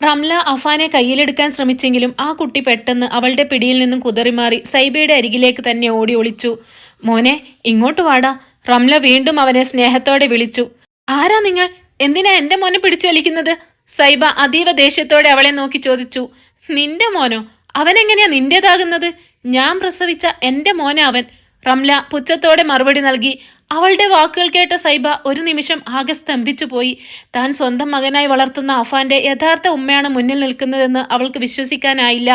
റംല അഫാനെ കയ്യിലെടുക്കാൻ ശ്രമിച്ചെങ്കിലും ആ കുട്ടി പെട്ടെന്ന് അവളുടെ പിടിയിൽ നിന്നും കുതറിമാറി സൈബയുടെ അരികിലേക്ക് തന്നെ ഓടി ഒളിച്ചു. മോനെ, ഇങ്ങോട്ട് വാടാ. റംല വീണ്ടും അവനെ സ്നേഹത്തോടെ വിളിച്ചു. ആരാ നിങ്ങൾ? എന്തിനാ എന്റെ മോനെ പിടിച്ചു വലിക്കുന്നത്? സൈബ അതീവ ദേഷ്യത്തോടെ അവളെ നോക്കി ചോദിച്ചു. നിന്റെ മോനോ? അവനെങ്ങനെയാ നിന്റേതാകുന്നത്? ഞാൻ പ്രസവിച്ച എന്റെ മോനെ അവൻ. റംല പുച്ഛത്തോടെ മറുപടി നൽകി. അവളുടെ വാക്കുകൾ കേട്ട സൈബ ഒരു നിമിഷം ആകെ സ്തംഭിച്ചു പോയി. താൻ സ്വന്തം മകനായി വളർത്തുന്ന അഫാന്റെ യഥാർത്ഥ ഉമ്മയാണ് മുന്നിൽ നിൽക്കുന്നതെന്ന് അവൾക്ക് വിശ്വസിക്കാനായില്ല.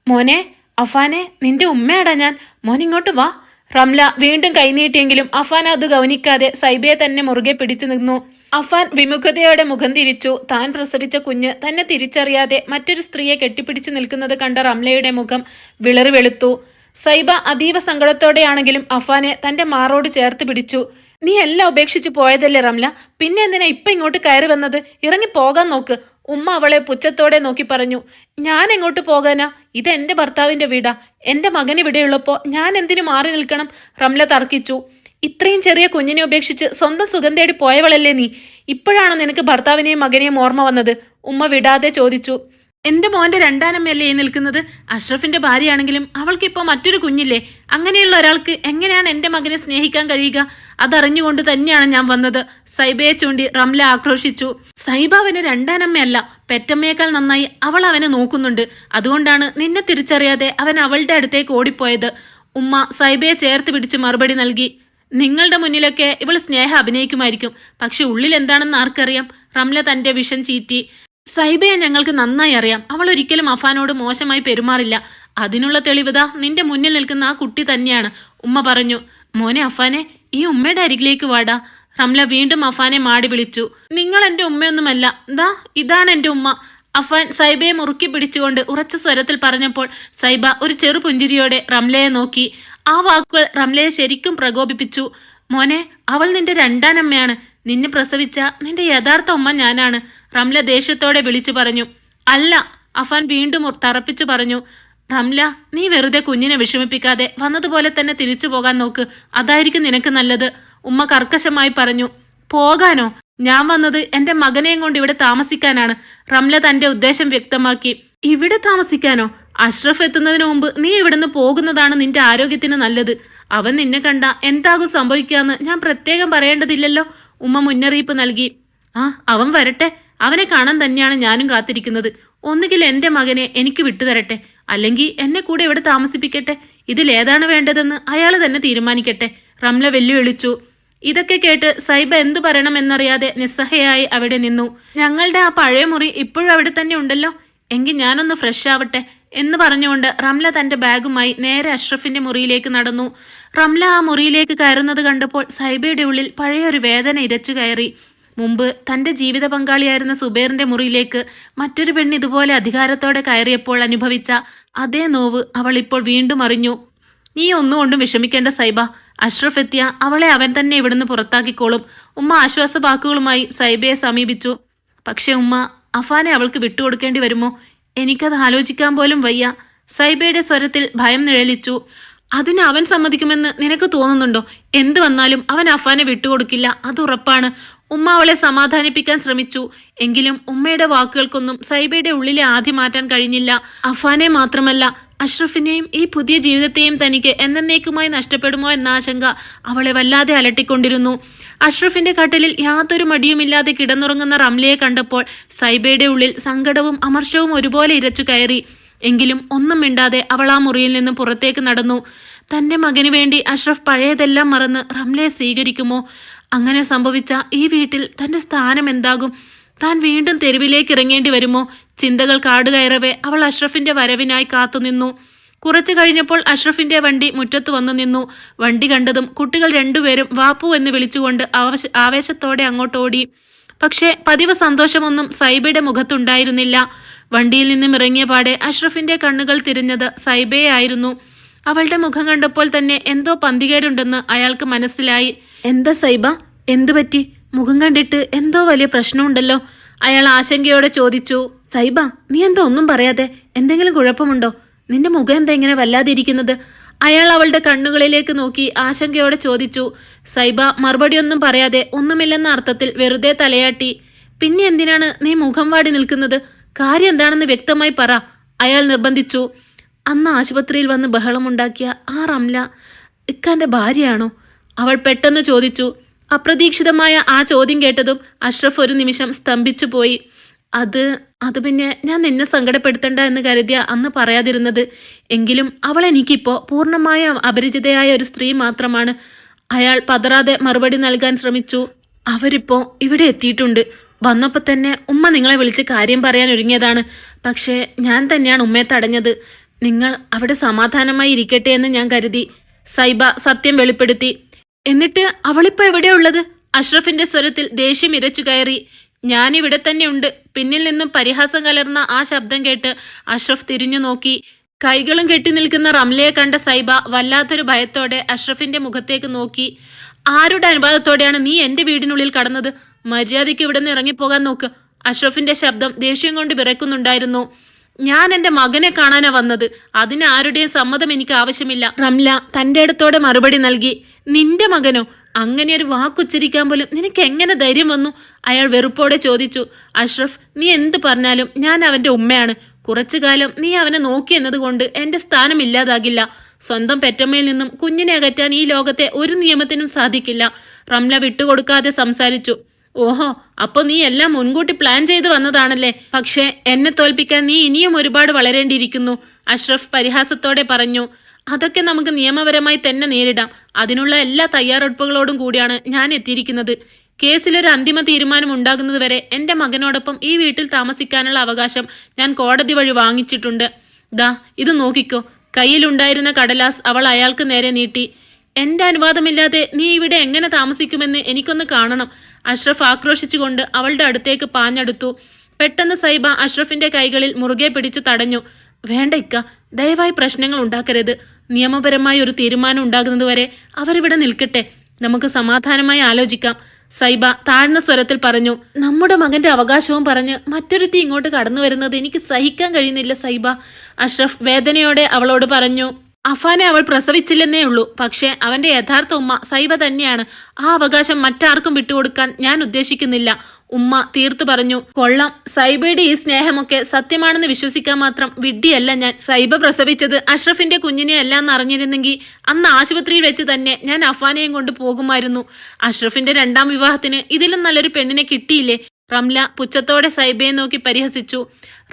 മോനെ, അഫാനെ, നിന്റെ ഉമ്മയാടാ ഞാൻ. മോൻ ഇങ്ങോട്ട് വാ. റംല വീണ്ടും കൈനീട്ടിയെങ്കിലും അഫാൻ അത് ഗൗനിക്കാതെ സൈബയെ തന്നെ മുറുകെ പിടിച്ചു നിന്നു. അഫാൻ വിമുഖതയോടെ മുഖം തിരിച്ചു. താൻ പ്രസവിച്ച കുഞ്ഞ് തന്നെ തിരിച്ചറിയാതെ മറ്റൊരു സ്ത്രീയെ കെട്ടിപ്പിടിച്ചു നിൽക്കുന്നത് കണ്ട റംലയുടെ മുഖം വിളറി വെളുത്തു. സൈബ അതീവ സങ്കടത്തോടെയാണെങ്കിലും അഫാനെ തന്റെ മാറോട് ചേർത്ത് പിടിച്ചു. നീ എല്ലാം ഉപേക്ഷിച്ചു പോയതല്ലേ റംല? പിന്നെ എന്തിനാ ഇപ്പൊ ഇങ്ങോട്ട് കയറി വന്നത്? ഇറങ്ങി പോകാൻ നോക്ക്. ഉമ്മ അവളെ പുച്ഛത്തോടെ നോക്കി പറഞ്ഞു. ഞാൻ എങ്ങോട്ട് പോകാനാ? ഇത് എന്റെ ഭർത്താവിന്റെ വീടാ. എന്റെ മകൻ ഇവിടെയുള്ളപ്പോ ഞാൻ എന്തിനു മാറി നിൽക്കണം? റംല തർക്കിച്ചു. ഇത്രയും ചെറിയ കുഞ്ഞിനെ ഉപേക്ഷിച്ച് സ്വന്തം സുഖം തേടി പോയവളല്ലേ നീ? ഇപ്പോഴാണോ നിനക്ക് ഭർത്താവിനെയും മകനെയും ഓർമ്മ വന്നത്? ഉമ്മ വിടാതെ ചോദിച്ചു. എന്റെ മോന്റെ രണ്ടാനമ്മയല്ലേ ഈ നിൽക്കുന്നത്? അഷ്റഫിന്റെ ഭാര്യയാണെങ്കിലും അവൾക്കിപ്പോ മറ്റൊരു കുഞ്ഞില്ലേ? അങ്ങനെയുള്ള ഒരാൾക്ക് എങ്ങനെയാണ് എന്റെ മകനെ സ്നേഹിക്കാൻ കഴിയുക? അതറിഞ്ഞുകൊണ്ട് തന്നെയാണ് ഞാൻ വന്നത്. സൈബയെ ചൂണ്ടി റംല ആക്രോശിച്ചു. സൈബ അവന് രണ്ടാനമ്മയല്ല, പെറ്റമ്മയേക്കാൾ നന്നായി അവൾ അവനെ നോക്കുന്നുണ്ട്. അതുകൊണ്ടാണ് നിന്നെ തിരിച്ചറിയാതെ അവൻ അവളുടെ അടുത്തേക്ക് ഓടിപ്പോയത്. ഉമ്മ സൈബയെ ചേർത്ത് പിടിച്ച് മറുപടി നൽകി. നിങ്ങളുടെ മുന്നിലൊക്കെ ഇവൾ സ്നേഹം അഭിനയിക്കുമായിരിക്കും, പക്ഷെ ഉള്ളിൽ എന്താണെന്ന് ആർക്കറിയാം? റംല തന്റെ വിഷൻ ചീറ്റി. സൈബയെ ഞങ്ങൾക്ക് നന്നായി അറിയാം. അവൾ ഒരിക്കലും അഫാനോട് മോശമായി പെരുമാറില്ല. അതിനുള്ള തെളിവത നിന്റെ മുന്നിൽ നിൽക്കുന്ന ആ കുട്ടി തന്നെയാണ്. ഉമ്മ പറഞ്ഞു. മോനെ അഫാനെ, ഈ ഉമ്മയുടെ അരികിലേക്ക് വാടാ. റംല വീണ്ടും അഫാനെ മാടി വിളിച്ചു. നിങ്ങൾ എന്റെ ഉമ്മയൊന്നുമല്ല, ഇതാണ് എന്റെ ഉമ്മ. അഫാൻ സൈബയെ മുറുക്കി പിടിച്ചുകൊണ്ട് ഉറച്ച സ്വരത്തിൽ പറഞ്ഞപ്പോൾ സൈബ ഒരു ചെറു പുഞ്ചിരിയോടെ റംലയെ നോക്കി. ആ വാക്കുകൾ റംലയെ ശരിക്കും പ്രകോപിപ്പിച്ചു. മോനെ, അവൾ നിന്റെ രണ്ടാനമ്മയാണ്. നിന്നെ പ്രസവിച്ച നിന്റെ യഥാർത്ഥ ഉമ്മ ഞാനാണ്. റംല ദേഷ്യത്തോടെ വിളിച്ചു പറഞ്ഞു. അല്ല, അഫാൻ വീണ്ടും തറപ്പിച്ചു പറഞ്ഞു. റംല, നീ വെറുതെ കുഞ്ഞിനെ വിഷമിപ്പിക്കാതെ വന്നതുപോലെ തന്നെ തിരിച്ചു പോകാൻ നോക്ക്. അതായിരിക്കും നിനക്ക് നല്ലത്. ഉമ്മ കർക്കശമായി പറഞ്ഞു. പോകാനോ? ഞാൻ വന്നത് എന്റെ മകനെയും കൊണ്ട് ഇവിടെ താമസിക്കാനാണ്. റംല തന്റെ ഉദ്ദേശം വ്യക്തമാക്കി. ഇവിടെ താമസിക്കാനോ? അഷ്റഫ് എത്തുന്നതിന് മുമ്പ് നീ ഇവിടുന്ന് പോകുന്നതാണ് നിന്റെ ആരോഗ്യത്തിന് നല്ലത്. അവൻ നിന്നെ കണ്ട എന്താകും സംഭവിക്കാന്ന് ഞാൻ പ്രത്യേകം പറയേണ്ടതില്ലല്ലോ. ഉമ്മ മുന്നറിയിപ്പ് നൽകി. അവൻ വരട്ടെ. അവനെ കാണാൻ തന്നെയാണ് ഞാനും കാത്തിരിക്കുന്നത്. ഒന്നുകിൽ എന്റെ മകനെ എനിക്ക് വിട്ടുതരട്ടെ, അല്ലെങ്കിൽ എന്നെ കൂടെ ഇവിടെ താമസിപ്പിക്കട്ടെ. ഇതിലേതാണ് വേണ്ടതെന്ന് അയാൾ തന്നെ തീരുമാനിക്കട്ടെ. റംല വെല്ലുവിളിച്ചു. ഇതൊക്കെ കേട്ട് സൈബ എന്തു പറയണമെന്നറിയാതെ നിസ്സഹയായി അവിടെ നിന്നു. ഞങ്ങളുടെ ആ പഴയ മുറി ഇപ്പോഴും അവിടെ തന്നെ ഉണ്ടല്ലോ. എങ്കിൽ ഞാനൊന്ന് ഫ്രഷ് ആവട്ടെ എന്ന് പറഞ്ഞുകൊണ്ട് റംല തന്റെ ബാഗുമായി നേരെ അഷ്റഫിന്റെ മുറിയിലേക്ക് നടന്നു. റംല ആ മുറിയിലേക്ക് കയറുന്നത് കണ്ടപ്പോൾ സൈബയുടെ ഉള്ളിൽ പഴയൊരു വേദന ഇരച്ചു കയറി. മുമ്പ് തന്റെ ജീവിത പങ്കാളിയായിരുന്ന സുബൈറിന്റെ മുറിയിലേക്ക് മറ്റൊരു പെണ്ണ് ഇതുപോലെ അധികാരത്തോടെ കയറിയപ്പോൾ അനുഭവിച്ച അതേ നോവ് അവൾ ഇപ്പോൾ വീണ്ടും അറിഞ്ഞു. നീ ഒന്നുകൊണ്ടും വിഷമിക്കേണ്ട സൈബ. അഷ്റഫ് എത്തിയ അവളെ അവൻ തന്നെ ഇവിടുന്ന് പുറത്താക്കിക്കോളും. ഉമ്മ ആശ്വാസ വാക്കുകളുമായി സൈബയെ സമീപിച്ചു. പക്ഷെ ഉമ്മ, അഫാനെ അവൾക്ക് വിട്ടുകൊടുക്കേണ്ടി വരുമോ? എനിക്കത് ആലോചിക്കാൻ പോലും വയ്യ. സൈബയുടെ സ്വരത്തിൽ ഭയം നിഴലിച്ചു. അതിന് അവൻ സമ്മതിക്കുമെന്ന് നിനക്ക് തോന്നുന്നുണ്ടോ? എന്തു വന്നാലും അവൻ അഫാനെ വിട്ടുകൊടുക്കില്ല, അത് ഉറപ്പാണ്. ഉമ്മ അവളെ സമാധാനിപ്പിക്കാൻ ശ്രമിച്ചു. എങ്കിലും ഉമ്മയുടെ വാക്കുകൾക്കൊന്നും സൈബയുടെ ഉള്ളിലെ ആധി മാറ്റാൻ കഴിഞ്ഞില്ല. അഫാനെ മാത്രമല്ല, അഷ്റഫിനെയും ഈ പുതിയ ജീവിതത്തെയും തനിക്ക് എന്നേക്കുമായി നഷ്ടപ്പെടുമോ എന്ന ആശങ്ക അവളെ വല്ലാതെ അലട്ടിക്കൊണ്ടിരുന്നു. അഷ്റഫിന്റെ കട്ടിലിൽ യാതൊരു മടിയുമില്ലാതെ കിടന്നുറങ്ങുന്ന റംലയെ കണ്ടപ്പോൾ സൈബയുടെ ഉള്ളിൽ സങ്കടവും അമർഷവും ഒരുപോലെ ഇരച്ചു കയറി. എങ്കിലും ഒന്നും മിണ്ടാതെ അവൾ ആ മുറിയിൽ നിന്നും പുറത്തേക്ക് നടന്നു. തന്റെ മകന് വേണ്ടി അഷ്റഫ് പഴയതെല്ലാം മറന്ന് റംലയെ സ്വീകരിക്കുമോ? അങ്ങനെ സംഭവിച്ച ഈ വീട്ടിൽ തന്റെ സ്ഥാനം എന്താകും? താൻ വീണ്ടും തെരുവിലേക്ക് ഇറങ്ങേണ്ടി വരുമോ? ചിന്തകൾ കാടുകയറവേ അവൾ അഷ്റഫിന്റെ വരവിനായി കാത്തുനിന്നു. കുറച്ചു കഴിഞ്ഞപ്പോൾ അഷ്റഫിന്റെ വണ്ടി മുറ്റത്ത് വന്നു നിന്നു. വണ്ടി കണ്ടതും കുട്ടികൾ രണ്ടുപേരും വാപ്പു എന്ന് വിളിച്ചുകൊണ്ട് ആവേശത്തോടെ അങ്ങോട്ടോടി. പക്ഷേ പതിവ് സന്തോഷമൊന്നും സൈബയുടെ മുഖത്തുണ്ടായിരുന്നില്ല. വണ്ടിയിൽ നിന്നും ഇറങ്ങിയ പാടെ അഷ്റഫിന്റെ കണ്ണുകൾ തിരിഞ്ഞത് സൈബയെ ആയിരുന്നു. അവളുടെ മുഖം കണ്ടപ്പോൾ തന്നെ എന്തോ പന്തികേടുണ്ടെന്ന് അയാൾക്ക് മനസ്സിലായി. എന്താ സൈബ, എന്തു പറ്റി? മുഖം കണ്ടിട്ട് എന്തോ വലിയ പ്രശ്നമുണ്ടല്ലോ. അയാൾ ആശങ്കയോടെ ചോദിച്ചു. സൈബ, നീ എന്താ ഒന്നും പറയാതെ? എന്തെങ്കിലും കുഴപ്പമുണ്ടോ? നിന്റെ മുഖം എന്താ ഇങ്ങനെ വല്ലാതിരിക്കുന്നത്? അയാൾ അവളുടെ കണ്ണുകളിലേക്ക് നോക്കി ആശങ്കയോടെ ചോദിച്ചു. സൈബ മറുപടിയൊന്നും പറയാതെ ഒന്നുമില്ലെന്ന അർത്ഥത്തിൽ വെറുതെ തലയാട്ടി. പിന്നെ എന്തിനാണ് നീ മുഖം വാടി നിൽക്കുന്നത്? കാര്യം എന്താണെന്ന് വ്യക്തമായി പറ, അയാൾ നിർബന്ധിച്ചു. അന്ന് ആശുപത്രിയിൽ വന്ന് ബഹളമുണ്ടാക്കിയ ആ റംല ഇക്കാന്റെ ഭാര്യയാണോ? അവൾ പെട്ടെന്ന് ചോദിച്ചു. അപ്രതീക്ഷിതമായ ആ ചോദ്യം കേട്ടതും അഷ്റഫ് ഒരു നിമിഷം സ്തംഭിച്ചു പോയി. അത് പിന്നെ ഞാൻ നിന്നെ സങ്കടപ്പെടുത്തണ്ട എന്ന് കരുതിയ അന്ന് പറയാതിരുന്നത്. എങ്കിലും അവൾ എനിക്കിപ്പോൾ പൂർണ്ണമായ അപരിചിതയായ ഒരു സ്ത്രീ മാത്രമാണ്. അയാൾ പതറാതെ മറുപടി നൽകാൻ ശ്രമിച്ചു. അവരിപ്പോ ഇവിടെ എത്തിയിട്ടുണ്ട്. വന്നപ്പോൾ തന്നെ ഉമ്മ നിങ്ങളെ വിളിച്ച് കാര്യം പറയാൻ ഒരുങ്ങിയതാണ്. പക്ഷേ ഞാൻ തന്നെയാണ് ഉമ്മയെ തടഞ്ഞത്. നിങ്ങൾ അവിടെ സമാധാനമായി ഇരിക്കട്ടെ എന്ന് ഞാൻ കരുതി. സൈബ സത്യം വെളിപ്പെടുത്തി. എന്നിട്ട് അവളിപ്പോ എവിടെയുള്ളത്? അഷ്റഫിന്റെ സ്വരത്തിൽ ദേഷ്യം ഇരച്ചു കയറി. ഞാനിവിടെ തന്നെയുണ്ട്. പിന്നിൽ നിന്നും പരിഹാസം കലർന്ന ആ ശബ്ദം കേട്ട് അഷ്റഫ് തിരിഞ്ഞു നോക്കി. കൈകളും കെട്ടി നിൽക്കുന്ന റംലയെ കണ്ട സൈബ വല്ലാത്തൊരു ഭയത്തോടെ അഷ്റഫിന്റെ മുഖത്തേക്ക് നോക്കി. ആരുടെ അനുവാദത്തോടെയാണ് നീ എന്റെ വീടിനുള്ളിൽ കടന്നത്? മര്യാദയ്ക്ക് ഇവിടെ നിന്ന് ഇറങ്ങിപ്പോകാൻ നോക്ക്. അഷ്റഫിന്റെ ശബ്ദം ദേഷ്യം കൊണ്ട് വിറയ്ക്കുന്നുണ്ടായിരുന്നു. ഞാൻ എന്റെ മകനെ കാണാനാ വന്നത്. അതിന് ആരുടെയും സമ്മതം എനിക്ക് ആവശ്യമില്ല. റംല തന്റെ അടുത്തോടെ മറുപടി നൽകി. നിന്റെ മകനോ? അങ്ങനെ ഒരു വാക്കുച്ചരിക്കാൻ പോലും നിനക്ക് എങ്ങനെ ധൈര്യം വന്നു? അയാൾ വെറുപ്പോടെ ചോദിച്ചു. അഷ്റഫ്, നീ എന്ത് പറഞ്ഞാലും ഞാൻ അവന്റെ ഉമ്മയാണ്. കുറച്ചു കാലം നീ അവനെ നോക്കി എന്നതുകൊണ്ട് എന്റെ സ്ഥാനം ഇല്ലാതാകില്ല. സ്വന്തം പെറ്റമ്മയിൽ നിന്നും കുഞ്ഞിനെ അകറ്റാൻ ഈ ലോകത്തെ ഒരു നിയമത്തിനും സാധിക്കില്ല. റംല വിട്ടുകൊടുക്കാതെ സംസാരിച്ചു. ഓഹോ, അപ്പൊ നീ എല്ലാം മുൻകൂട്ടി പ്ലാൻ ചെയ്ത് വന്നതാണല്ലേ? പക്ഷേ എന്നെ തോൽപ്പിക്കാൻ നീ ഇനിയും ഒരുപാട് വളരേണ്ടിയിരിക്കുന്നു, അഷ്റഫ് പരിഹാസത്തോടെ പറഞ്ഞു. അതൊക്കെ നമുക്ക് നിയമപരമായി തന്നെ നേരിടാം. അതിനുള്ള എല്ലാ തയ്യാറെടുപ്പുകളോടും കൂടിയാണ് ഞാൻ എത്തിയിരിക്കുന്നത്. കേസിലൊരു അന്തിമ തീരുമാനം ഉണ്ടാകുന്നതുവരെ എൻ്റെ മകനോടൊപ്പം ഈ വീട്ടിൽ താമസിക്കാനുള്ള അവകാശം ഞാൻ കോടതി വഴി വാങ്ങിച്ചിട്ടുണ്ട്. ദാ ഇത് നോക്കിക്കോ. കയ്യിലുണ്ടായിരുന്ന കടലാസ് അവൾ അയാൾക്ക് നേരെ നീട്ടി. എൻ്റെ അനുവാദമില്ലാതെ നീ ഇവിടെ എങ്ങനെ താമസിക്കുമെന്ന് എനിക്കൊന്ന് കാണണം. അഷ്റഫ് ആക്രോശിച്ചുകൊണ്ട് അവളുടെ അടുത്തേക്ക് പാഞ്ഞെടുത്തു. പെട്ടെന്ന് സൈബ അഷ്റഫിന്റെ കൈകളിൽ മുറുകെ പിടിച്ചു തടഞ്ഞു. വേണ്ട ഇക്ക, ദയവായി പ്രശ്നങ്ങൾ ഉണ്ടാക്കരുത്. നിയമപരമായി ഒരു തീരുമാനം ഉണ്ടാകുന്നതുവരെ അവരിവിടെ നിൽക്കട്ടെ. നമുക്ക് സമാധാനമായി ആലോചിക്കാം, സൈബ താഴ്ന്ന സ്വരത്തിൽ പറഞ്ഞു. നമ്മുടെ മകന്റെ അവകാശവും പറഞ്ഞ് മറ്റൊരുത്തി ഇങ്ങോട്ട് കടന്നു വരുന്നത് എനിക്ക് സഹിക്കാൻ കഴിയുന്നില്ല സൈബ, അഷ്റഫ് വേദനയോടെ അവളോട് പറഞ്ഞു. അഫാനെ അവൾ പ്രസവിച്ചില്ലെന്നേ ഉള്ളൂ. പക്ഷേ അവന്റെ യഥാർത്ഥ ഉമ്മ സൈബ തന്നെയാണ്. ആ അവകാശം മറ്റാർക്കും വിട്ടുകൊടുക്കാൻ ഞാൻ ഉദ്ദേശിക്കുന്നില്ല, ഉമ്മ തീർത്തു പറഞ്ഞു. കൊള്ളാം, സൈബയുടെ ഈ സ്നേഹമൊക്കെ സത്യമാണെന്ന് വിശ്വസിക്കാൻ മാത്രം വിഡ്ഢിയല്ല ഞാൻ. സൈബ പ്രസവിച്ചത് അഷ്റഫിന്റെ കുഞ്ഞിനെ അല്ല എന്നറിഞ്ഞിരുന്നെങ്കിൽ അന്ന് ആശുപത്രിയിൽ വെച്ച് തന്നെ ഞാൻ അഫാനെയും കൊണ്ട് പോകുമായിരുന്നു. അഷ്റഫിന്റെ രണ്ടാം വിവാഹത്തിന് ഇതിലും നല്ലൊരു പെണ്ണിനെ കിട്ടിയില്ലേ? റംല പുച്ഛത്തോടെ സൈബയെ നോക്കി പരിഹസിച്ചു.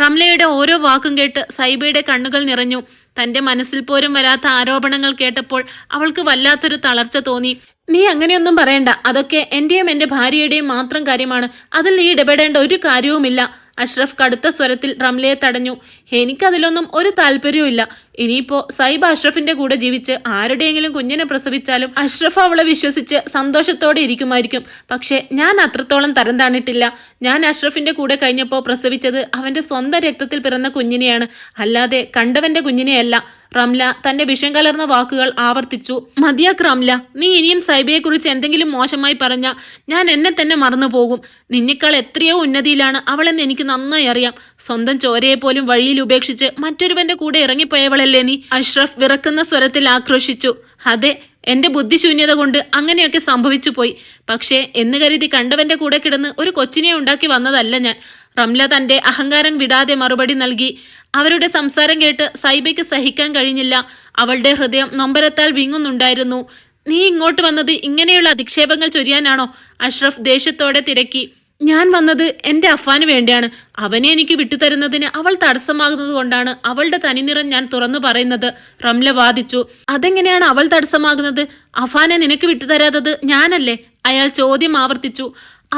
റംലയുടെ ഓരോ വാക്കും കേട്ട് സൈബയുടെ കണ്ണുകൾ നിറഞ്ഞു. തന്റെ മനസ്സിൽ പോലും വരാത്ത ആരോപണങ്ങൾ കേട്ടപ്പോൾ അവൾക്ക് വല്ലാത്തൊരു തളർച്ച തോന്നി. നീ അങ്ങനെയൊന്നും പറയണ്ട. അതൊക്കെ എന്റെയും എന്റെ ഭാര്യയുടെയും മാത്രം കാര്യമാണ്. അതിൽ നീ ഇടപെടേണ്ട ഒരു കാര്യവുമില്ല, അഷ്റഫ് കടുത്ത സ്വരത്തിൽ റംലയെ തടഞ്ഞു. എനിക്കതിലൊന്നും ഒരു താല്പര്യവുമില്ല. ഇനിയിപ്പോ സൈബ അഷ്റഫിന്റെ കൂടെ ജീവിച്ച് ആരുടെയെങ്കിലും കുഞ്ഞിനെ പ്രസവിച്ചാലും അഷ്റഫ് അവളെ വിശ്വസിച്ച് സന്തോഷത്തോടെ ഇരിക്കുമായിരിക്കും. പക്ഷെ ഞാൻ അത്രത്തോളം തരം താണിട്ടില്ല. ഞാൻ അഷ്റഫിന്റെ കൂടെ കഴിഞ്ഞപ്പോൾ പ്രസവിച്ചത് അവന്റെ സ്വന്തം രക്തത്തിൽ പിറന്ന കുഞ്ഞിനെയാണ്, അല്ലാതെ കണ്ടവന്റെ കുഞ്ഞിനെയല്ല. റംല തന്റെ വിഷം കലർന്ന വാക്കുകൾ ആവർത്തിച്ചു. മതിയാക്ക് റംല, നീ ഇനിയും സൈബയെ കുറിച്ച് എന്തെങ്കിലും മോശമായി പറഞ്ഞാൽ ഞാൻ എന്നെ തന്നെ മറന്നു പോകും. നിന്നേക്കാൾ എത്രയോ ഉന്നതിയിലാണ് അവളെന്ന് എനിക്ക് നന്നായി അറിയാം. സ്വന്തം ചോരയെ പോലും വഴിയിൽ ഉപേക്ഷിച്ച് മറ്റൊരുവന്റെ കൂടെ ഇറങ്ങിപ്പോയവളല്ലേ നീ, അഷ്റഫ് വിറക്കുന്ന സ്വരത്തിൽ ആക്രോശിച്ചു. അതെ, എന്റെ ബുദ്ധിശൂന്യത കൊണ്ട് അങ്ങനെയൊക്കെ സംഭവിച്ചു പോയി. പക്ഷേ എന്ന് കരുതി കണ്ടവന്റെ കൂടെ കിടന്ന് ഒരു കൊച്ചിനെ ഉണ്ടാക്കി വന്നതല്ല ഞാൻ. റംല തന്റെ അഹങ്കാരം വിടാതെ മറുപടി നൽകി. അവരുടെ സംസാരം കേട്ട് സൈബയ്ക്ക് സഹിക്കാൻ കഴിഞ്ഞില്ല. അവളുടെ ഹൃദയം നൊമ്പരത്താൽ വിങ്ങുന്നുണ്ടായിരുന്നു. നീ ഇങ്ങോട്ട് വന്നത് ഇങ്ങനെയുള്ള അധിക്ഷേപങ്ങൾ ചൊരിയാനാണോ? അഷ്റഫ് ദേഷ്യത്തോടെ തിരക്കി. ഞാൻ വന്നത് എൻ്റെ അഫാന് വേണ്ടിയാണ്. അവനെ എനിക്ക് വിട്ടുതരുന്നതിന് അവൾ തടസ്സമാകുന്നത് കൊണ്ടാണ് അവളുടെ തനിനിറം ഞാൻ തുറന്നു പറയുന്നത്, റംല വാദിച്ചു. അതെങ്ങനെയാണ് അവൾ തടസ്സമാകുന്നത്? അഫാനെ നിനക്ക് വിട്ടുതരാത്തത് ഞാനല്ലേ? അയാൾ ചോദ്യം ആവർത്തിച്ചു.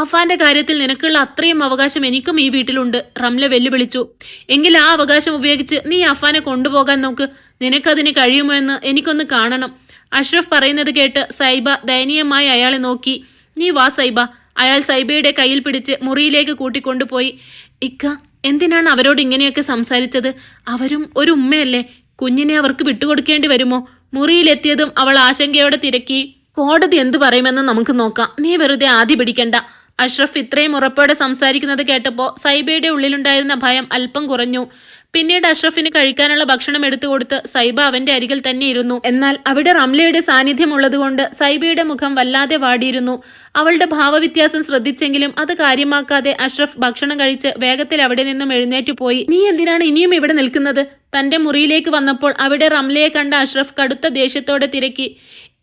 അഫാന്റെ കാര്യത്തിൽ നിനക്കുള്ള അത്രയും അവകാശം എനിക്കും ഈ വീട്ടിലുണ്ട്, റംല വെല്ലുവിളിച്ചു. എങ്കിൽ ആ അവകാശം ഉപയോഗിച്ച് നീ അഫാനെ കൊണ്ടുപോകാൻ നോക്ക്. നിനക്കതിന് കഴിയുമോ എന്ന് എനിക്കൊന്ന് കാണണം. അഷ്റഫ് പറയുന്നത് കേട്ട് സൈബ ദയനീയമായി അയാളെ നോക്കി. നീ വാ സൈബ. അയാൾ സൈബയുടെ കയ്യിൽ പിടിച്ച് മുറിയിലേക്ക് കൂട്ടിക്കൊണ്ടുപോയി. ഇക്ക, എന്തിനാണ് അവരോട് ഇങ്ങനെയൊക്കെ സംസാരിച്ചത്? അവരും ഒരു ഉമ്മയല്ലേ? കുഞ്ഞിനെ അവർക്ക് വിട്ടുകൊടുക്കേണ്ടി വരുമോ? മുറിയിലെത്തിയതും അവൾ ആശങ്കയോടെ തിരക്കി. കോടതി എന്തു പറയുമെന്ന് നമുക്ക് നോക്കാം, നീ വെറുതെ ആദ്യ പിടിക്കണ്ട. അഷ്റഫ് ഇത്രയും ഉറപ്പോടെ സംസാരിക്കുന്നത് കേട്ടപ്പോൾ സൈബയുടെ ഉള്ളിലുണ്ടായിരുന്ന ഭയം അല്പം കുറഞ്ഞു. പിന്നീട് അഷ്റഫിന് കഴിക്കാനുള്ള ഭക്ഷണം എടുത്തു കൊടുത്ത് സൈബ അവന്റെ അരികിൽ തന്നെ ഇരുന്നു. എന്നാൽ അവിടെ റംലയുടെ സാന്നിധ്യം ഉള്ളതുകൊണ്ട് സൈബയുടെ മുഖം വല്ലാതെ വാടിയിരുന്നു. അവളുടെ ഭാവവ്യത്യാസം ശ്രദ്ധിച്ചെങ്കിലും അത് കാര്യമാക്കാതെ അഷ്റഫ് ഭക്ഷണം കഴിച്ച് വേഗത്തിൽ അവിടെ നിന്നും എഴുന്നേറ്റു പോയി. നീ എന്തിനാണ് ഇനിയും ഇവിടെ നിൽക്കുന്നത്? തന്റെ മുറിയിലേക്ക് വന്നപ്പോൾ അവിടെ റംലയെ കണ്ട അഷ്റഫ് കടുത്ത ദേഷ്യത്തോടെ തിരക്കി.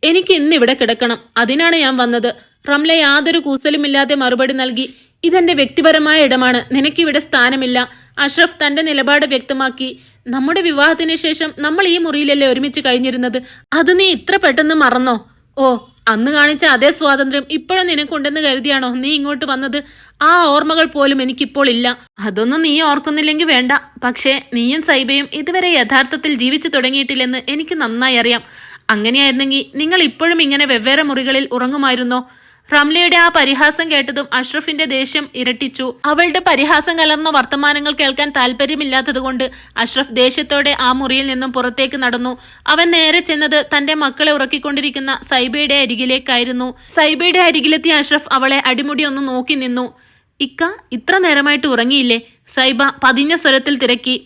എനിക്ക് ഇന്ന് ഇവിടെ കിടക്കണം, അതിനാണ് ഞാൻ വന്നത്. റംല യാതൊരു കൂസലുമില്ലാതെ മറുപടി നൽകി. ഇതെന്റെ വ്യക്തിപരമായ ഇടമാണ്, നിനക്കിവിടെ സ്ഥാനമില്ല. അഷ്റഫ് തന്റെ നിലപാട് വ്യക്തമാക്കി. നമ്മുടെ വിവാഹത്തിന് ശേഷം നമ്മൾ ഈ മുറിയിലല്ലേ ഒരുമിച്ച് കഴിഞ്ഞിരുന്നത്? അത് നീ ഇത്ര പെട്ടെന്ന് മറന്നോ? ഓ, അന്ന് കാണിച്ച അതേ സ്വാതന്ത്ര്യം ഇപ്പോഴും നിനക്കുണ്ടെന്ന് കരുതിയാണോ നീ ഇങ്ങോട്ട് വന്നത്? ആ ഓർമ്മകൾ പോലും എനിക്കിപ്പോൾ ഇല്ല. അതൊന്നും നീ ഓർക്കുന്നില്ലെങ്കിൽ വേണ്ട. പക്ഷേ നീയും സൈബയും ഇതുവരെ യഥാർത്ഥത്തിൽ ജീവിച്ചു തുടങ്ങിയിട്ടില്ലെന്ന് എനിക്ക് നന്നായി അറിയാം. അങ്ങനെയായിരുന്നെങ്കിൽ നിങ്ങൾ ഇപ്പോഴും ഇങ്ങനെ വെവ്വേറെ മുറികളിൽ ഉറങ്ങുമായിരുന്നോ? റംലയുടെ ആ പരിഹാസം കേട്ടതും അഷ്റഫിന്റെ ദേഷ്യം ഇരട്ടിച്ചു. അവളുടെ പരിഹാസം കലർന്ന വർത്തമാനങ്ങൾ കേൾക്കാൻ താല്പര്യമില്ലാത്തതുകൊണ്ട് അഷ്റഫ് ദേഷ്യത്തോടെ ആ മുറിയിൽ നിന്നും പുറത്തേക്ക് നടന്നു. അവൻ നേരെ ചെന്നത് തന്റെ മക്കളെ ഉറക്കിക്കൊണ്ടിരിക്കുന്ന സൈബയുടെ അരികിലേക്കായിരുന്നു. സൈബയുടെ അരികിലെത്തിയ അഷ്റഫ് അവളെ അടിമുടി ഒന്ന് നോക്കി നിന്നു. ഇക്ക, ഇത്ര നേരമായിട്ട് ഉറങ്ങിയില്ലേ? സൈബ പതിഞ്ഞ സ്വരത്തിൽ തിരക്കി.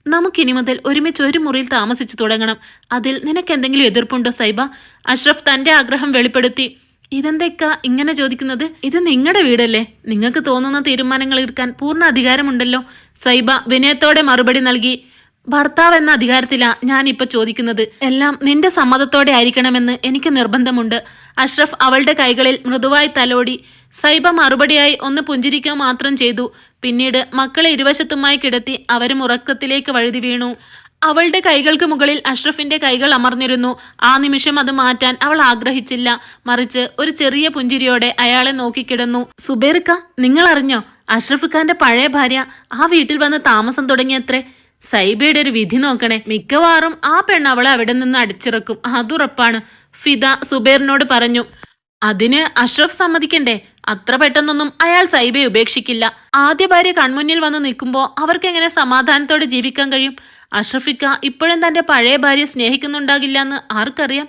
നമുക്കിനി മുതൽ ഒരുമിച്ച് ഒരു മുറിയിൽ താമസിച്ചു തുടങ്ങണം. അതിൽ നിനക്കെന്തെങ്കിലും എതിർപ്പുണ്ടോ സൈബ? അഷ്റഫ് തന്റെ ആഗ്രഹം വെളിപ്പെടുത്തി. ഇതെന്തൊക്കെ ഇങ്ങനെ ചോദിക്കുന്നത്? ഇത് നിങ്ങളുടെ വീടല്ലേ, നിങ്ങൾക്ക് തോന്നുന്ന തീരുമാനങ്ങൾ എടുക്കാൻ പൂർണ്ണ അധികാരമുണ്ടല്ലോ. സൈബ വിനയത്തോടെ മറുപടി നൽകി. ഭർത്താവ് എന്ന അധികാരത്തിലാ ഞാൻ ഇപ്പൊ ചോദിക്കുന്നത്. എല്ലാം നിന്റെ സമ്മതത്തോടെ ആയിരിക്കണമെന്ന് എനിക്ക് നിർബന്ധമുണ്ട്. അഷ്റഫ് അവളുടെ കൈകളിൽ മൃദുവായി തലോടി. സൈബ മറുപടിയായി ഒന്ന് പുഞ്ചിരിക്കുക മാത്രം ചെയ്തു. പിന്നീട് മക്കളെ ഇരുവശത്തുമായി കിടത്തി അവരും ഉറക്കത്തിലേക്ക് വഴുതി വീണു. അവളുടെ കൈകൾക്ക് മുകളിൽ അഷ്റഫിന്റെ കൈകൾ അമർന്നിരുന്നു. ആ നിമിഷം അത് മാറ്റാൻ അവൾ ആഗ്രഹിച്ചില്ല. മറിച്ച് ഒരു ചെറിയ പുഞ്ചിരിയോടെ അയാളെ നോക്കിക്കിടന്നു. സുബൈർക്ക, നിങ്ങൾ അറിഞ്ഞോ? അഷ്റഫ് ഖാന്റെ പഴയ ഭാര്യ ആ വീട്ടിൽ വന്ന് താമസം തുടങ്ങിയത്രേ. സൈബയുടെ ഒരു വിധി നോക്കണേ, മിക്കവാറും ആ പെണ്ണ് അവളെ അവിടെ നിന്ന് അടിച്ചിറക്കും, അതുറപ്പാണ്. ഫിദ സുബൈറിനോട് പറഞ്ഞു. അതിന് അഷ്റഫ് സമ്മതിക്കണ്ടേ? അത്ര പെട്ടെന്നൊന്നും അയാൾ സൈബയെ ഉപേക്ഷിക്കില്ല. ആദ്യ ഭാര്യ കൺമുന്നിൽ വന്ന് നിൽക്കുമ്പോൾ അവർക്ക് എങ്ങനെ സമാധാനത്തോടെ ജീവിക്കാൻ കഴിയും? അഷ്റഫിക്ക ഇപ്പോഴും തന്റെ പഴയ ഭാര്യ സ്നേഹിക്കുന്നുണ്ടാകില്ല എന്ന് ആർക്കറിയാം?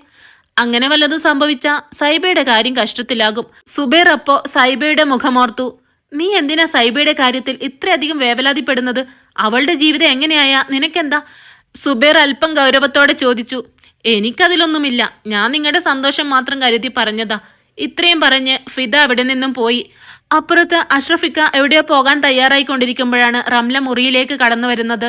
അങ്ങനെ വല്ലതും സംഭവിച്ച സൈബയുടെ കാര്യം കഷ്ടത്തിലാകും. സുബൈർ അപ്പോ സൈബയുടെ മുഖമോർത്തു. നീ എന്തിനാ സൈബയുടെ കാര്യത്തിൽ ഇത്രയധികം വേവലാതിപ്പെടുന്നത്? അവളുടെ ജീവിതം എങ്ങനെയായാ നിനക്കെന്താ? സുബൈർ അല്പം ഗൗരവത്തോടെ ചോദിച്ചു. എനിക്കതിലൊന്നുമില്ല, ഞാൻ നിങ്ങളുടെ സന്തോഷം മാത്രം കരുതി പറഞ്ഞതാ. ഇത്രയും പറഞ്ഞ് ഫിദ അവിടെ നിന്നും പോയി. അപ്പുറത്ത് അഷ്റഫിക്ക എവിടെയോ പോകാൻ തയ്യാറായിക്കൊണ്ടിരിക്കുമ്പോഴാണ് റംല മുറിയിലേക്ക് കടന്നു വരുന്നത്.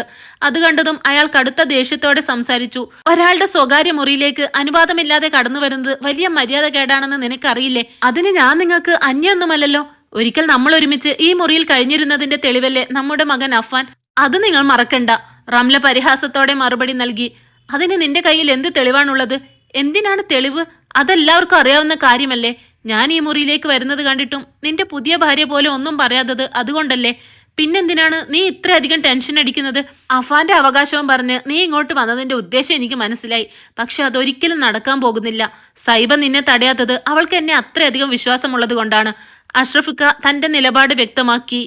അത് കണ്ടതും അയാൾ കടുത്ത ദേഷ്യത്തോടെ സംസാരിച്ചു. ഒരാളുടെ സ്വകാര്യ മുറിയിലേക്ക് അനുവാദമില്ലാതെ കടന്നു വരുന്നത് വലിയ മര്യാദ കേടാണെന്ന് നിനക്കറിയില്ലേ? അതിന് ഞാൻ നിങ്ങൾക്ക് അന്യൊന്നുമല്ലല്ലോ. ഒരിക്കൽ നമ്മൾ ഒരുമിച്ച് ഈ മുറിയിൽ കഴിഞ്ഞിരുന്നതിന്റെ തെളിവല്ലേ നമ്മുടെ മകൻ അഫാൻ? അത് നിങ്ങൾ മറക്കണ്ട. റംല പരിഹാസത്തോടെ മറുപടി നൽകി. അതിന് നിന്റെ കയ്യിൽ എന്ത് തെളിവാണുള്ളത്? എന്തിനാണ് തെളിവ്? അതെല്ലാവർക്കും അറിയാവുന്ന കാര്യമല്ലേ. ഞാൻ ഈ മുറിയിലേക്ക് വരുന്നത് കണ്ടിട്ടും നിന്റെ പുതിയ ഭാര്യ പോലെ ഒന്നും പറയാത്തത് അതുകൊണ്ടല്ലേ. പിന്നെന്തിനാണ് നീ ഇത്രയധികം ടെൻഷൻ അടിക്കുന്നത്? അഫാന്റെ അവകാശവും പറഞ്ഞ് നീ ഇങ്ങോട്ട് വന്നതിന്റെ ഉദ്ദേശം എനിക്ക് മനസ്സിലായി. പക്ഷെ അതൊരിക്കലും നടക്കാൻ പോകുന്നില്ല. സൈബ നിന്നെ തടയാത്തത് അവൾക്ക് എന്നെ അത്രയധികം വിശ്വാസമുള്ളത് കൊണ്ടാണ്. അഷ്റഫിക്ക തന്റെ നിലപാട് വ്യക്തമാക്കി.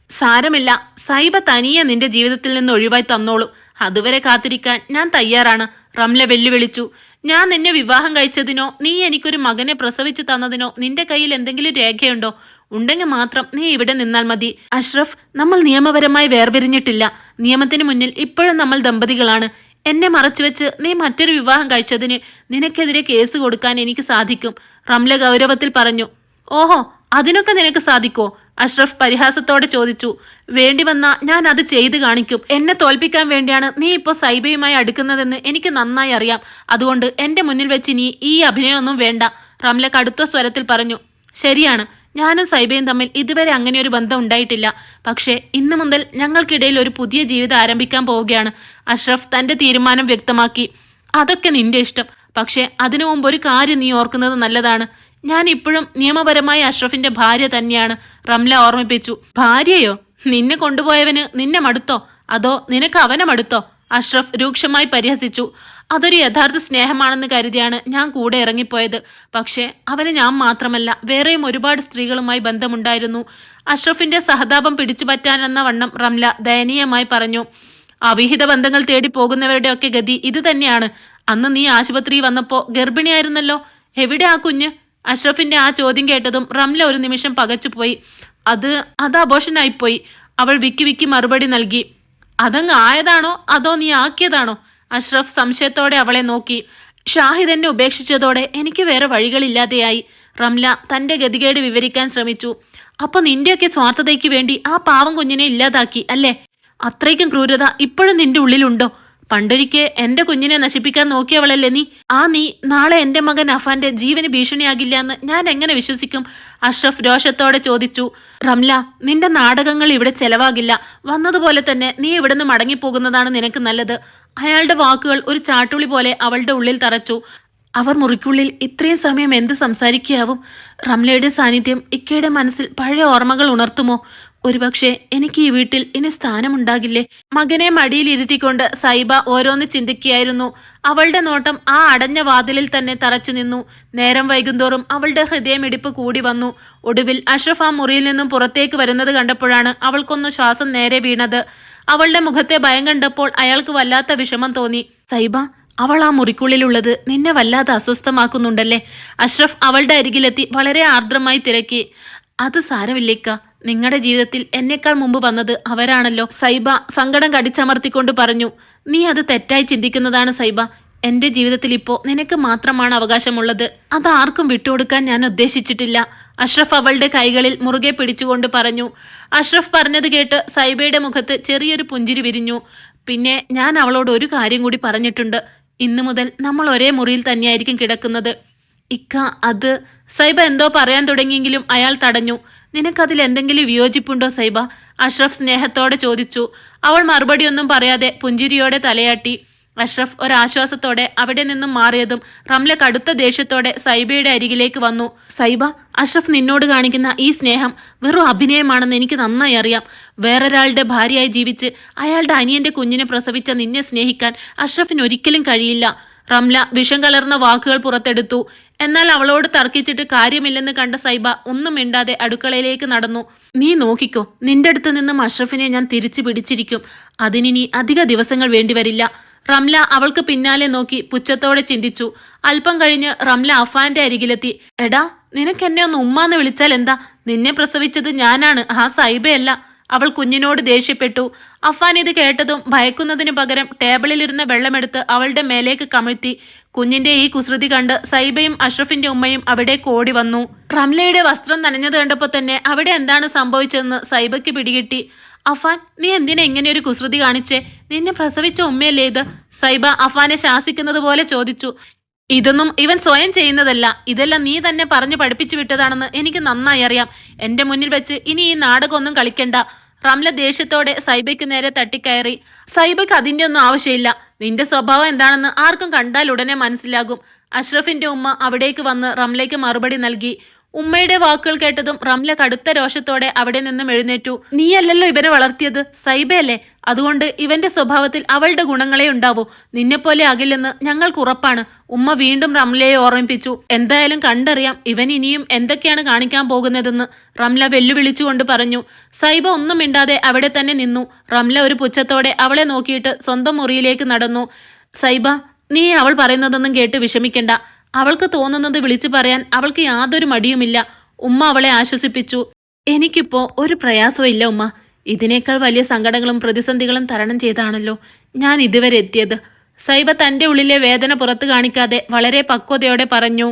സാരമില്ല, സൈബ തനിയെ നിന്റെ ജീവിതത്തിൽ നിന്ന് ഒഴിവായി തന്നോളൂ. അതുവരെ കാത്തിരിക്കാൻ ഞാൻ തയ്യാറാണ്. റംല വെല്ലുവിളിച്ചു. ഞാൻ നിന്നെ വിവാഹം കഴിച്ചതിനോ നീ എനിക്കൊരു മകനെ പ്രസവിച്ചു തന്നതിനോ നിന്റെ കയ്യിൽ എന്തെങ്കിലും രേഖയുണ്ടോ? ഉണ്ടെങ്കിൽ മാത്രം നീ ഇവിടെ നിന്നാൽ മതി. അഷ്റഫ്, നമ്മൾ നിയമപരമായി വേർപിരിഞ്ഞിട്ടില്ല. നിയമത്തിന് മുന്നിൽ ഇപ്പോഴും നമ്മൾ ദമ്പതികളാണ്. എന്നെ മറച്ചുവെച്ച് നീ മറ്റൊരു വിവാഹം കഴിച്ചതിന് നിനക്കെതിരെ കേസ് കൊടുക്കാൻ എനിക്ക് സാധിക്കും. റംല ഗൗരവത്തിൽ പറഞ്ഞു. ഓഹോ, അതിനൊക്കെ നിനക്ക് സാധിക്കോ? അഷ്റഫ് പരിഹാസത്തോടെ ചോദിച്ചു. വേണ്ടി വന്നാ ഞാൻ അത് ചെയ്തു കാണിക്കും. എന്നെ തോൽപ്പിക്കാൻ വേണ്ടിയാണ് നീ ഇപ്പോൾ സൈബയുമായി അടുക്കുന്നതെന്ന് എനിക്ക് നന്നായി അറിയാം. അതുകൊണ്ട് എന്റെ മുന്നിൽ വെച്ച് നീ ഈ അഭിനയമൊന്നും വേണ്ട. റംല കടുത്ത സ്വരത്തിൽ പറഞ്ഞു. ശരിയാണ്, ഞാനും സൈബയും തമ്മിൽ ഇതുവരെ അങ്ങനെ ഒരു ബന്ധം ഉണ്ടായിട്ടില്ല. പക്ഷേ ഇന്നു മുതൽ ഞങ്ങൾക്കിടയിൽ ഒരു പുതിയ ജീവിതം ആരംഭിക്കാൻ പോവുകയാണ്. അഷ്റഫ് തന്റെ തീരുമാനം വ്യക്തമാക്കി. അതൊക്കെ നിന്റെ ഇഷ്ടം. പക്ഷേ അതിനു മുമ്പ് ഒരു കാര്യം നീ ഓർക്കുന്നത് നല്ലതാണ്. ഞാൻ ഇപ്പോഴും നിയമപരമായി അഷ്റഫിന്റെ ഭാര്യ തന്നെയാണ്. റംല ഓർമ്മിപ്പിച്ചു. ഭാര്യയോ? നിന്നെ കൊണ്ടുപോയവന് നിന്നെ മടുത്തോ? അതോ നിനക്ക് അവനെ മടുത്തോ? അഷ്റഫ് രൂക്ഷമായി പരിഹസിച്ചു. അതൊരു യഥാർത്ഥ സ്നേഹമാണെന്ന് കരുതിയാണ് ഞാൻ കൂടെ ഇറങ്ങിപ്പോയത്. പക്ഷേ അവന് ഞാൻ മാത്രമല്ല, വേറെയും ഒരുപാട് സ്ത്രീകളുമായി ബന്ധമുണ്ടായിരുന്നു. അഷ്റഫിന്റെ സഹതാപം പിടിച്ചു പറ്റാനെന്ന വണ്ണം റംല ദയനീയമായി പറഞ്ഞു. അവിഹിത ബന്ധങ്ങൾ തേടി പോകുന്നവരുടെയൊക്കെ ഗതി ഇത് തന്നെയാണ്. അന്ന് നീ ആശുപത്രി വന്നപ്പോ ഗർഭിണിയായിരുന്നല്ലോ. എവിടെ ആ കുഞ്ഞ്? അഷ്റഫിന്റെ ആ ചോദ്യം കേട്ടതും റംല ഒരു നിമിഷം പകച്ചുപോയി. അത് അബോഷനായിപ്പോയി. അവൾ വിക്കി വിക്കി മറുപടി നൽകി. അതങ്ങ് ആയതാണോ അതോ നീ ആക്കിയതാണോ? അഷ്റഫ് സംശയത്തോടെ അവളെ നോക്കി. ഷാഹിദ് എന്നെ ഉപേക്ഷിച്ചതോടെ എനിക്ക് വേറെ വഴികളില്ലാതെയായി. റംല തന്റെ ഗതികേട് വിവരിക്കാൻ ശ്രമിച്ചു. അപ്പൊ നിന്റെയൊക്കെ സ്വാർത്ഥതയ്ക്ക് വേണ്ടി ആ പാവം കുഞ്ഞിനെ ഇല്ലാതാക്കി അല്ലേ? അത്രയ്ക്കും ക്രൂരത ഇപ്പോഴും നിന്റെ ഉള്ളിലുണ്ടോ? പണ്ടൊരിക്കെ എന്റെ കുഞ്ഞിനെ നശിപ്പിക്കാൻ നോക്കിയവളല്ലേ നീ. നീ നാളെ എന്റെ മകൻ അഫാന്റെ ജീവന് ഭീഷണിയാകില്ല എന്ന് ഞാൻ എങ്ങനെ വിശ്വസിക്കും? അഷ്റഫ് രോഷത്തോടെ ചോദിച്ചു. റംല, നിന്റെ നാടകങ്ങൾ ഇവിടെ ചെലവാകില്ല. വന്നതുപോലെ തന്നെ നീ ഇവിടുന്ന് മടങ്ങിപ്പോകുന്നതാണ് നിനക്ക് നല്ലത്. അയാളുടെ വാക്കുകൾ ഒരു ചാട്ടുളി പോലെ അവളുടെ ഉള്ളിൽ തറച്ചു. അവർ മുറിക്കുള്ളിൽ ഇത്രയും സമയം എന്ത് സംസാരിക്കാവും? റംലയുടെ സാന്നിധ്യം ഇക്കയുടെ മനസ്സിൽ പഴയ ഓർമ്മകൾ ഉണർത്തുമോ? ഒരുപക്ഷെ എനിക്ക് ഈ വീട്ടിൽ ഇനി സ്ഥാനമുണ്ടാകില്ലേ? മകനെ മടിയിലിരുത്തിക്കൊണ്ട് സൈബ ഓരോന്ന് ചിന്തിക്കുകയായിരുന്നു. അവളുടെ നോട്ടം ആ അടഞ്ഞ വാതിലിൽ തന്നെ തറച്ചു നിന്നു. നേരം വൈകുന്തോറും അവളുടെ ഹൃദയമിടിപ്പ് കൂടി വന്നു. ഒടുവിൽ അഷ്റഫ് ആ മുറിയിൽ നിന്നും പുറത്തേക്ക് വരുന്നത് കണ്ടപ്പോഴാണ് അവൾക്കൊന്ന് ശ്വാസം നേരെ വീണത്. അവളുടെ മുഖത്തെ ഭയം കണ്ടപ്പോൾ അയാൾക്ക് വല്ലാത്ത വിഷമം തോന്നി. സൈബ, അവൾ ആ മുറിക്കുള്ളിലുള്ളത് നിന്നെ വല്ലാതെ അസ്വസ്ഥമാക്കുന്നുണ്ടല്ലേ? അഷ്റഫ് അവളുടെ അരികിലെത്തി വളരെ ആർദ്രമായി തിരക്കി. അത് സാരമില്ലേക്ക, നിങ്ങളുടെ ജീവിതത്തിൽ എന്നേക്കാൾ മുമ്പ് വന്നത് അവരാണല്ലോ. സൈബ സങ്കടം കടിച്ചമർത്തിക്കൊണ്ട് പറഞ്ഞു. നീ അത് തെറ്റായി ചിന്തിക്കുന്നതാണ് സൈബ. എന്റെ ജീവിതത്തിൽ ഇപ്പോ നിനക്ക് മാത്രമാണ് അവകാശമുള്ളത്. അത് ആർക്കും വിട്ടുകൊടുക്കാൻ ഞാൻ ഉദ്ദേശിച്ചിട്ടില്ല. അഷ്റഫ് അവളുടെ കൈകളിൽ മുറുകെ പിടിച്ചുകൊണ്ട് പറഞ്ഞു. അഷ്റഫ് പറഞ്ഞത് കേട്ട് സൈബയുടെ മുഖത്ത് ചെറിയൊരു പുഞ്ചിരി വിരിഞ്ഞു. പിന്നെ ഞാൻ അവളോട് ഒരു കാര്യം കൂടി പറഞ്ഞിട്ടുണ്ട്. ഇന്നു മുതൽ നമ്മൾ ഒരേ മുറിയിൽ തന്നെയായിരിക്കും കിടക്കുന്നത്. ഇക്ക അത്... സൈബ എന്തോ പറയാൻ തുടങ്ങിയെങ്കിലും അയാൾ തടഞ്ഞു. നിനക്കതിൽ എന്തെങ്കിലും വിയോജിപ്പുണ്ടോ സൈബ? അഷ്റഫ് സ്നേഹത്തോടെ ചോദിച്ചു. അവൾ മറുപടിയൊന്നും പറയാതെ പുഞ്ചിരിയോടെ തലയാട്ടി. അഷ്റഫ് ഒരാശ്വാസത്തോടെ അവിടെ നിന്നും മാറിയതും റംല കടുത്ത ദേഷ്യത്തോടെ സൈബയുടെ അരികിലേക്ക് വന്നു. സൈബ, അഷ്റഫ് നിന്നോട് കാണിക്കുന്ന ഈ സ്നേഹം വെറും അഭിനയമാണെന്ന് എനിക്ക് നന്നായി അറിയാം. വേറൊരാളുടെ ഭാര്യയായി ജീവിച്ച് അയാളുടെ അനിയന്റെ കുഞ്ഞിനെ പ്രസവിച്ച നിന്നെ സ്നേഹിക്കാൻ അഷ്റഫിന് ഒരിക്കലും കഴിയില്ല. റംല വിഷം കലർന്ന വാക്കുകൾ പുറത്തെടുത്തു. എന്നാൽ അവളോട് തർക്കിച്ചിട്ട് കാര്യമില്ലെന്ന് കണ്ട സൈബ ഒന്നും മിണ്ടാതെ അടുക്കളയിലേക്ക് നടന്നു. നീ നോക്കിക്കോ, നിന്റെ അടുത്ത് നിന്നും അഷ്റഫിനെ ഞാൻ തിരിച്ചു പിടിച്ചിരിക്കും. അതിനി അധിക ദിവസങ്ങൾ വേണ്ടിവരില്ല. റംല അവൾക്ക് പിന്നാലെ നോക്കി പുച്ഛത്തോടെ ചിന്തിച്ചു. അല്പം കഴിഞ്ഞ് റംല അഫാന്റെ അരികിലെത്തി. എടാ, നിനക്കെന്നെ ഒന്ന് ഉമ്മാന്ന് വിളിച്ചാൽ എന്താ? നിന്നെ പ്രസവിച്ചത് ഞാനാണ്, ആ സൈബയല്ല. അവൾ കുഞ്ഞിനോട് ദേഷ്യപ്പെട്ടു. അഫാൻ ഇത് കേട്ടതും ഭയക്കുന്നതിനു പകരം ടേബിളിലിരുന്ന വെള്ളമെടുത്ത് അവളുടെ മേലേക്ക് കമിഴ്ത്തി. കുഞ്ഞിന്റെ ഈ കുസൃതി കണ്ട് സൈബയും അഷ്റഫിന്റെ ഉമ്മയും അവിടെ ഓടി വന്നു. റംലയുടെ വസ്ത്രം നനഞ്ഞത് കണ്ടപ്പോൾ തന്നെ അവിടെ എന്താണ് സംഭവിച്ചതെന്ന് സൈബയ്ക്ക് പിടികിട്ടി. അഫാൻ, നീ എന്തിനാ ഇങ്ങനെയൊരു കുസൃതി കാണിച്ചേ? നിന്നെ പ്രസവിച്ച ഉമ്മയല്ലേ ഇത്? സൈബ അഫാനെ ശാസിക്കുന്നത് പോലെ ചോദിച്ചു. ഇതൊന്നും ഇവൻ സ്വയം ചെയ്യുന്നതല്ല. ഇതെല്ലാം നീ തന്നെ പറഞ്ഞു പഠിപ്പിച്ചു വിട്ടതാണെന്ന് എനിക്ക് നന്നായി അറിയാം. എന്റെ മുന്നിൽ വെച്ച് ഇനി ഈ നാടകമൊന്നും കളിക്കണ്ട. റംല ദേഷ്യത്തോടെ സൈബയ്ക്ക് നേരെ തട്ടിക്കയറി. സൈബയ്ക്ക് അതിന്റെ ഒന്നും ആവശ്യമില്ല. നിന്റെ സ്വഭാവം എന്താണെന്ന് ആർക്കും കണ്ടാൽ ഉടനെ മനസ്സിലാകും. അഷ്റഫിന്റെ ഉമ്മ അവിടേക്ക് വന്ന് റംലയ്ക്ക് മറുപടി നൽകി. ഉമ്മയുടെ വാക്കുകൾ കേട്ടതും റംല കടുത്ത രോഷത്തോടെ അവിടെ നിന്നും എഴുന്നേറ്റു. നീയല്ലല്ലോ ഇവരെ വളർത്തിയത്, സൈബയല്ലേ. അതുകൊണ്ട് ഇവന്റെ സ്വഭാവത്തിൽ അവളുടെ ഗുണങ്ങളെ ഉണ്ടാവൂ. നിന്നെപ്പോലെ ആകില്ലെന്ന് ഞങ്ങൾക്ക് ഉറപ്പാണ്. ഉമ്മ വീണ്ടും റംലയെ ഓർമ്മിപ്പിച്ചു. എന്തായാലും കണ്ടറിയാം ഇവൻ ഇനിയും എന്തൊക്കെയാണ് കാണിക്കാൻ പോകുന്നതെന്ന് റംല വെല്ലുവിളിച്ചുകൊണ്ട് പറഞ്ഞു. സൈബ ഒന്നും മിണ്ടാതെ അവിടെ തന്നെ നിന്നു. റംല ഒരു പുച്ഛത്തോടെ അവളെ നോക്കിയിട്ട് സ്വന്തം മുറിയിലേക്ക് നടന്നു. സൈബ, നീ അവൾ പറയുന്നതൊന്നും കേട്ട് വിഷമിക്കണ്ട. അവൾക്ക് തോന്നുന്നത് വിളിച്ചു പറയാൻ അവൾക്ക് യാതൊരു മടിയുമില്ല. ഉമ്മ അവളെ ആശ്വസിപ്പിച്ചു. എനിക്കിപ്പോ ഒരു പ്രയാസവും ഇല്ല ഉമ്മ. ഇതിനേക്കാൾ വലിയ സങ്കടങ്ങളും പ്രതിസന്ധികളും തരണം ചെയ്താണല്ലോ ഞാൻ ഇതുവരെ എത്തിയത്. സൈബ തന്റെ ഉള്ളിലെ വേദന പുറത്തു കാണിക്കാതെ വളരെ പക്വതയോടെ പറഞ്ഞു.